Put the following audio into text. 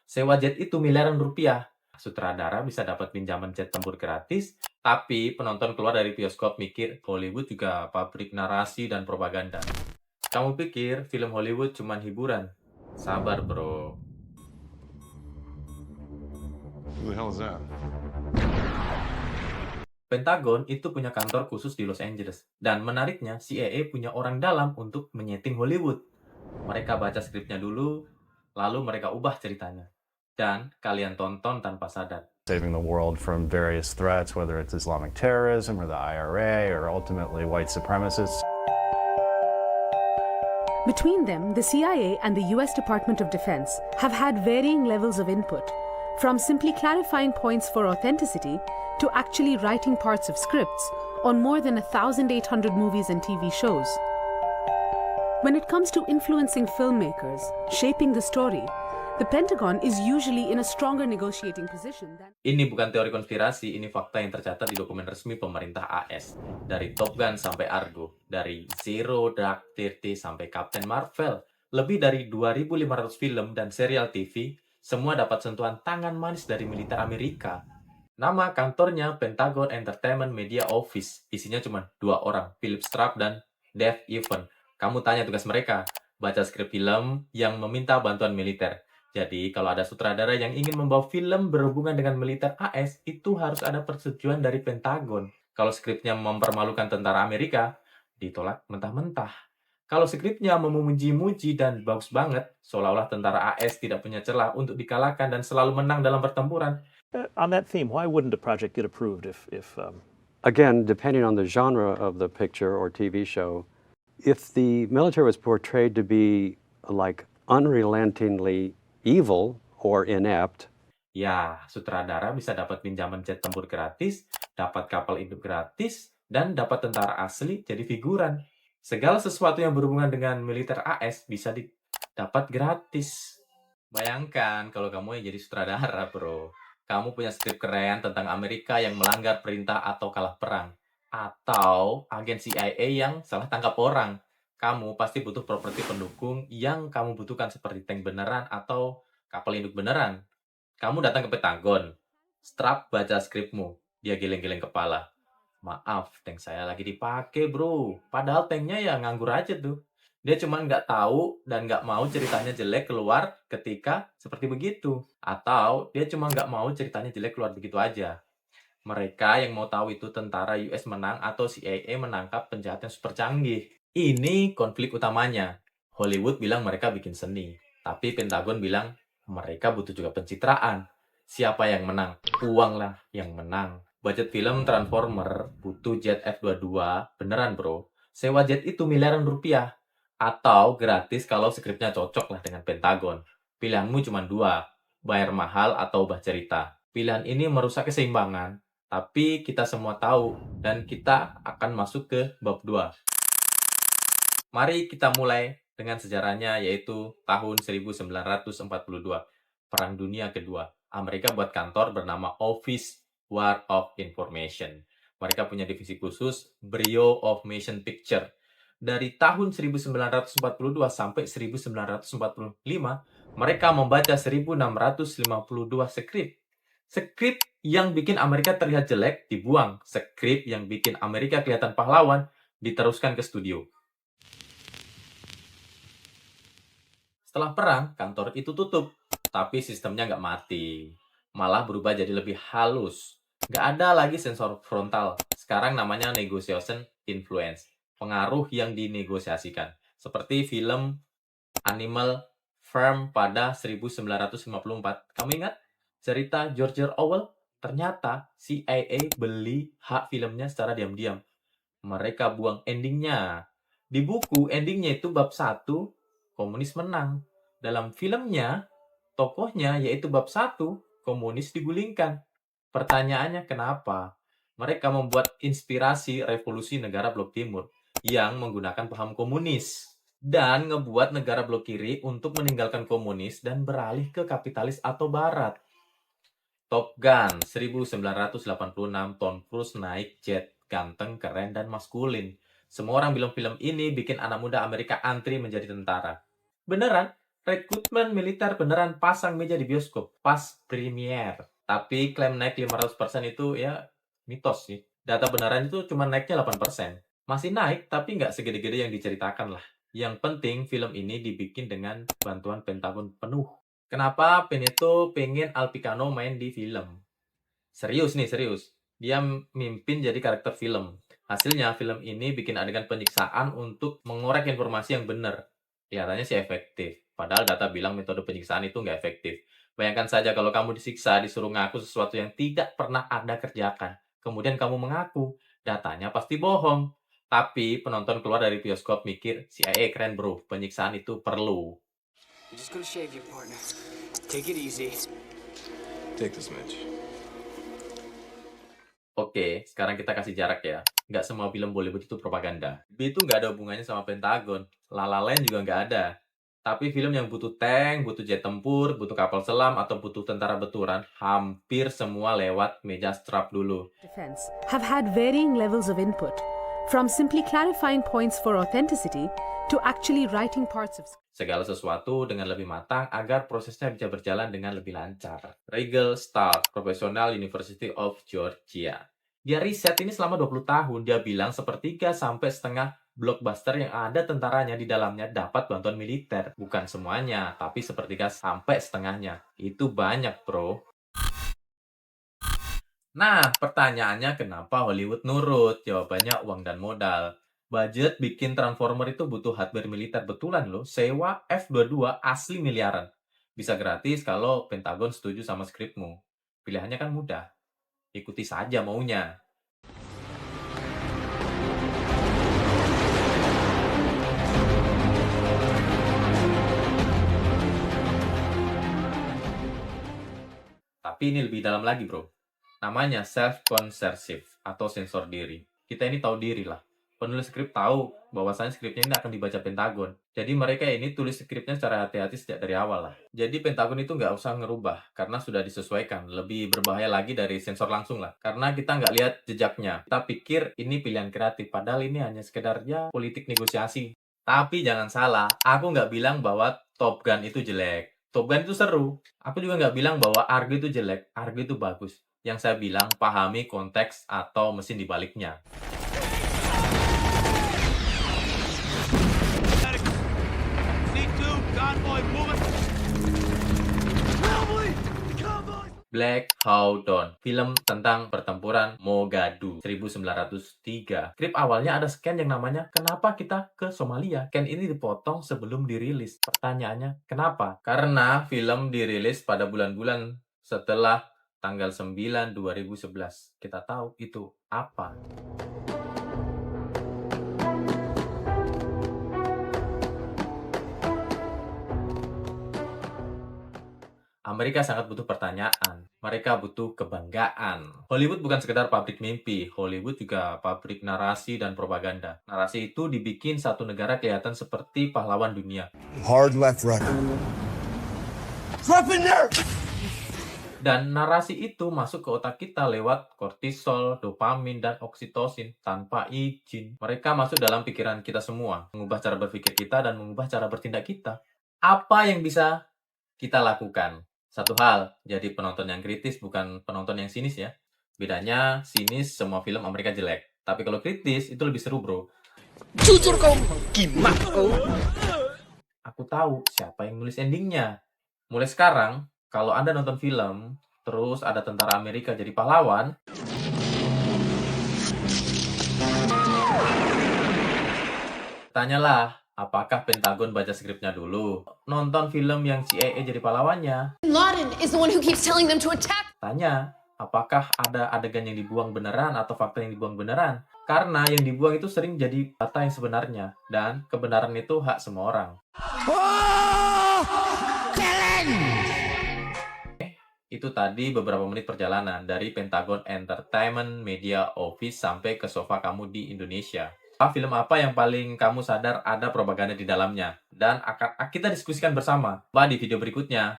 Sewa jet itu miliaran rupiah. Sutradara bisa dapat pinjaman jet tempur gratis, tapi penonton keluar dari bioskop mikir Hollywood juga pabrik narasi dan propaganda. Kamu pikir film Hollywood cuma hiburan? Sabar, bro. Who the hell is that? Pentagon itu punya kantor khusus di Los Angeles. Dan menariknya, CIA punya orang dalam untuk menyeting Hollywood. Mereka baca skripnya dulu, lalu mereka ubah ceritanya. Dan kalian tonton tanpa sadar. Saving the world from various threats, whether it's Islamic terrorism or the IRA or ultimately white supremacists. Between them, the CIA and the US Department of Defense have had varying levels of input, from simply clarifying points for authenticity to actually writing parts of scripts on more than 1,800 movies and TV shows. When it comes to influencing filmmakers, shaping the story, the Pentagon is usually in a stronger negotiating position than... Ini bukan teori konspirasi, ini fakta yang tercatat di dokumen resmi pemerintah AS. Dari Top Gun sampai Argo, dari Zero Dark Thirty sampai Captain Marvel, lebih dari 2.500 film dan serial TV, semua dapat sentuhan tangan manis dari militer Amerika. Nama kantornya Pentagon Entertainment Media Office. Isinya cuma 2 orang, Philip Straub dan Dave Evan. Kamu tanya tugas mereka, baca skrip film yang meminta bantuan militer. Jadi, kalau ada sutradara yang ingin membawa film berhubungan dengan militer AS, itu harus ada persetujuan dari Pentagon. Kalau skripnya mempermalukan tentara Amerika, ditolak mentah-mentah. Kalau skripnya memuji-muji dan bagus banget, seolah-olah tentara AS tidak punya celah untuk dikalahkan dan selalu menang dalam pertempuran. On that theme, why wouldn't a project get approved Again, depending on the genre of the picture or TV show, if the military was portrayed to be like unrelentingly evil or inept, ya, sutradara bisa dapat pinjaman jet tempur gratis, dapat kapal induk gratis, dan dapat tentara asli jadi figuran. Segala sesuatu yang berhubungan dengan militer AS bisa didapat gratis. Bayangkan kalau kamu yang jadi sutradara, bro. Kamu punya skrip keren tentang Amerika yang melanggar perintah atau kalah perang. Atau agen CIA yang salah tangkap orang. Kamu pasti butuh properti pendukung yang kamu butuhkan seperti tank beneran atau kapal induk beneran. Kamu datang ke Pentagon. Strap baca skripmu. Dia geleng-geleng kepala. Maaf, tank saya lagi dipakai, bro. Padahal tanknya ya nganggur aja tuh. Dia cuma nggak tahu dan nggak mau ceritanya jelek keluar ketika seperti begitu. Atau dia cuma nggak mau ceritanya jelek keluar begitu aja. Mereka yang mau tahu itu tentara US menang atau CIA menangkap penjahat yang super canggih. Ini konflik utamanya. Hollywood bilang mereka bikin seni. Tapi Pentagon bilang mereka butuh juga pencitraan. Siapa yang menang? Uang lah yang menang. Budget film Transformer butuh jet F-22. Beneran, bro. Sewa jet itu miliaran rupiah. Atau gratis kalau skripnya cocok lah dengan Pentagon. Pilihanmu cuma 2. Bayar mahal atau ubah cerita. Pilihan ini merusak keseimbangan. Tapi kita semua tahu. Dan kita akan masuk ke bab 2. Mari kita mulai dengan sejarahnya, yaitu tahun 1942. Perang Dunia Kedua. Amerika buat kantor bernama Office War of Information. Mereka punya divisi khusus Bureau of Motion Picture. Dari tahun 1942 sampai 1945, mereka membaca 1652 skrip. Skrip yang bikin Amerika terlihat jelek dibuang. Skrip yang bikin Amerika kelihatan pahlawan diteruskan ke studio. Setelah perang, kantor itu tutup. Tapi sistemnya nggak mati. Malah berubah jadi lebih halus. Nggak ada lagi sensor frontal. Sekarang namanya negotiation influence. Pengaruh yang dinegosiasikan. Seperti film Animal Farm pada 1954. Kamu ingat? Cerita George Orwell? Ternyata CIA beli hak filmnya secara diam-diam. Mereka buang endingnya. Di buku, endingnya itu bab 1, komunis menang. Dalam filmnya, tokohnya yaitu bab 1, komunis digulingkan. Pertanyaannya kenapa? Mereka membuat inspirasi revolusi negara blok timur yang menggunakan paham komunis dan ngebuat negara blok kiri untuk meninggalkan komunis dan beralih ke kapitalis atau barat. Top Gun 1986, Tom Cruise naik jet, ganteng, keren, dan maskulin. Semua orang bilang film ini bikin anak muda Amerika antri menjadi tentara. Beneran, rekrutmen militer beneran pasang meja di bioskop pas premiere. Tapi klaim naik 500% itu ya mitos sih. Data beneran itu cuma naiknya 8%. Masih naik, tapi nggak segede-gede yang diceritakan lah. Yang penting film ini dibikin dengan bantuan Pentagon penuh. Kenapa Pen itu pengen Al Picano main di film? Serius nih, serius. Dia mimpin jadi karakter film. Hasilnya film ini bikin adegan penyiksaan untuk mengorek informasi yang benar. Kelihatannya sih efektif. Padahal data bilang metode penyiksaan itu nggak efektif. Bayangkan saja kalau kamu disiksa, disuruh ngaku sesuatu yang tidak pernah Anda kerjakan. Kemudian kamu mengaku, datanya pasti bohong. Tapi penonton keluar dari bioskop mikir, CIA keren bro, penyiksaan itu perlu. I'm just gonna shave you, partner. Take it easy. Take this, Mitch. Oke, sekarang kita kasih jarak ya. Nggak semua film Bollywood itu propaganda. Itu nggak ada hubungannya sama Pentagon. La La Land juga nggak ada. Tapi film yang butuh tank, butuh jet tempur, butuh kapal selam, atau butuh tentara beturan, hampir semua lewat meja strap dulu. Defense have had varying levels of input, from simply clarifying points for authenticity to actually writing parts of Segala sesuatu dengan lebih matang agar prosesnya bisa berjalan dengan lebih lancar. Regal Stark, Professional University of Georgia. Dia riset ini selama 20 tahun. Dia bilang sepertiga sampai setengah blockbuster yang ada tentaranya di dalamnya dapat bantuan militer. Bukan semuanya, tapi sepertiga sampai setengahnya. Itu banyak, bro. Nah, pertanyaannya kenapa Hollywood nurut? Jawabannya uang dan modal. Budget bikin Transformer itu butuh hardware militer betulan loh. Sewa F-22 asli miliaran. Bisa gratis kalau Pentagon setuju sama skripmu. Pilihannya kan mudah. Ikuti saja maunya. Tapi ini lebih dalam lagi, bro. Namanya self-censorship atau sensor diri. Kita ini tahu diri lah. Penulis skrip tahu bahwasanya skripnya ini akan dibaca Pentagon. Jadi mereka ini tulis skripnya secara hati-hati sejak dari awal lah. Jadi Pentagon itu nggak usah ngerubah karena sudah disesuaikan. Lebih berbahaya lagi dari sensor langsung lah. Karena kita nggak lihat jejaknya. Kita pikir ini pilihan kreatif. Padahal ini hanya sekedar ya politik negosiasi. Tapi jangan salah, aku nggak bilang bahwa Top Gun itu jelek. Top Gun itu seru. Aku juga nggak bilang bahwa Argo itu jelek. Argo itu bagus. Yang saya bilang, pahami konteks atau mesin di baliknya. Black Hawk Down, film tentang pertempuran Mogadhu 1903. Skrip awalnya ada scan yang namanya kenapa kita ke Somalia. Scan ini dipotong sebelum dirilis. Pertanyaannya, kenapa? Karena film dirilis pada bulan-bulan setelah tanggal 9 2011. Kita tahu itu apa? Amerika sangat butuh pertanyaan. Mereka butuh kebanggaan. Hollywood bukan sekedar pabrik mimpi. Hollywood juga pabrik narasi dan propaganda. Narasi itu dibikin satu negara kelihatan seperti pahlawan dunia. Hard left record. Drop in there! Dan narasi itu masuk ke otak kita lewat kortisol, dopamin, dan oksitosin tanpa izin. Mereka masuk dalam pikiran kita semua. Mengubah cara berpikir kita dan mengubah cara bertindak kita. Apa yang bisa kita lakukan? Satu hal, jadi penonton yang kritis bukan penonton yang sinis ya. Bedanya, sinis semua film Amerika jelek. Tapi kalau kritis, itu lebih seru bro. Jujur kau, gimana kau? Aku tahu siapa yang nulis endingnya. Mulai sekarang, kalau Anda nonton film, terus ada tentara Amerika jadi pahlawan, tanyalah, apakah Pentagon baca skripnya dulu? Nonton film yang CIA jadi pahlawannya? Bin Laden is the one who keeps telling them to attack. Tanya, apakah ada adegan yang dibuang beneran atau fakta yang dibuang beneran? Karena yang dibuang itu sering jadi data yang sebenarnya. Dan kebenaran itu hak semua orang. Itu tadi beberapa menit perjalanan dari Pentagon Entertainment Media Office sampai ke sofa kamu di Indonesia. Film apa yang paling kamu sadar ada propaganda di dalamnya? Dan akan kita diskusikan bersama. Di video berikutnya.